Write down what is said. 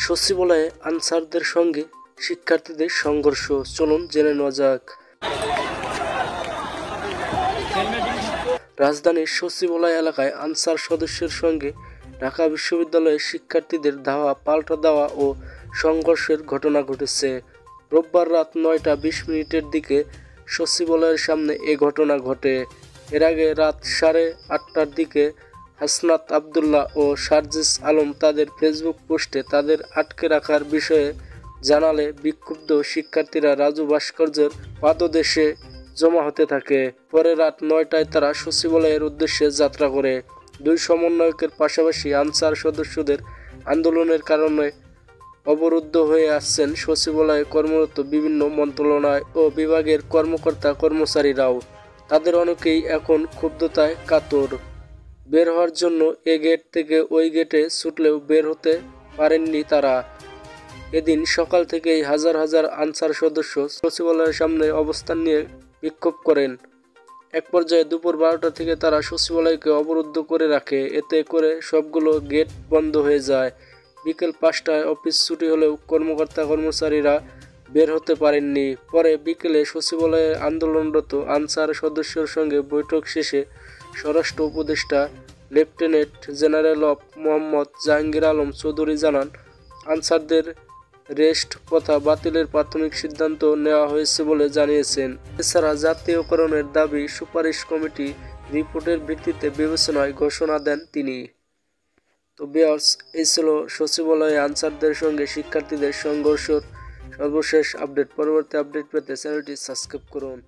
সচিবালয়ে আনসারদের সঙ্গে শিক্ষার্থীদের সংঘর্ষ, চলুন জেনে নেওয়া যাক। রাজধানীর সচিবালয় এলাকায় আনসার সদস্যের সঙ্গে ঢাকা বিশ্ববিদ্যালয়ের শিক্ষার্থীদের ধাওয়া পাল্টা দেওয়া ও সংঘর্ষের ঘটনা ঘটেছে। রোববার রাত 9টা 20 মিনিটের দিকে সচিবালয়ের সামনে এ ঘটনা ঘটে। এর আগে রাত 8:30টার দিকে হাসনাত আবদুল্লাহ ও সার্জিস আলম তাদের ফেসবুক পোস্টে তাদের আটকে রাখার বিষয়ে জানালে বিক্ষুব্ধ শিক্ষার্থীরা রাজু ভাস্কর্যের পাদদেশে জমা হতে থাকে। পরে রাত 9টায় তারা সচিবালয়ের উদ্দেশ্যে যাত্রা করে। দুই সমন্বয়কের পাশাপাশি আনসার সদস্যদের আন্দোলনের কারণে অবরুদ্ধ হয়ে আসছেন সচিবালয়ে কর্মরত বিভিন্ন মন্ত্রণালয় ও বিভাগের কর্মকর্তা কর্মচারীরাও। তাদের অনেকেই এখন ক্ষুব্ধতায় কাতর। বের হওয়ার জন্য এ গেট থেকে ওই গেটে ছুটলেও বের হতে পারেননি তারা। এদিন সকাল থেকেই হাজার হাজার আনসার সদস্য সচিবালয়ের সামনে অবস্থান নিয়ে বিক্ষোভ করেন। এক পর্যায়ে দুপুর 12টা থেকে তারা সচিবালয়কে অবরুদ্ধ করে রাখে। এতে করে সবগুলো গেট বন্ধ হয়ে যায়। বিকেল 5টায় অফিস ছুটি হলেও কর্মকর্তা কর্মচারীরা বের হতে পারেননি। পরে বিকেলে সচিবালয়ে আন্দোলনরত আনসার সদস্যের সঙ্গে বৈঠক শেষে স্বরাষ্ট্র উপদেষ্টা lieutenant general of Mohammad Jahangir Alam Chowdhury জানান, আনসারদের রেস্ট কথা বাতিলের প্রাথমিক সিদ্ধান্ত নেওয়া হয়েছে বলে জানিয়েছেন। এছাড়া জাতীয়করণের দাবি সুপারিশ কমিটি রিপোর্টের ভিত্তিতে বিবেচনায় ঘোষণা দেন তিনি। তো ভিউয়ার্স, এই ছিল সচিবালয়ে আনসারদের সঙ্গে শিক্ষার্থীদের সংঘর্ষের সর্বশেষ আপডেট। পরবর্তী আপডেট পেতে চ্যানেলটি সাবস্ক্রাইব করুন।